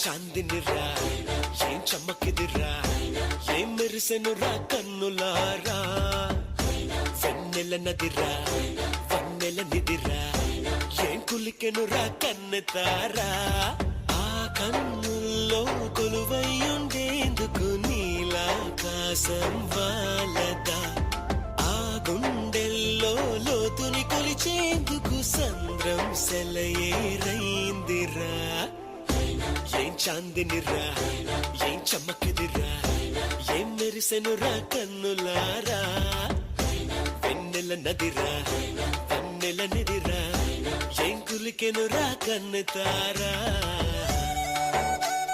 చాందినిరా ఏం చమ్మకిదిరా ఏం మెరిసెనురా కన్నులారా వెన్నెల నదిరా వన్నెల నిదిరా ఏం కులికెనురా కన్నెతారా ఆ కన్నుల్లో కొలువయ్యుండేందుకు నీలాకాశం వాలదా ఆ గుండెల్లో లోతుని కొలిచేందుకు సంద్రం సెలయేరైందిరా ఏం చాందినిరా ఏం చమ్మకిదిరా ఏం మెరిసెనురా కన్నులారా వెన్నెల నదిరా వన్నెల నిదిరా ఏం కులికెనురా కన్నెతారా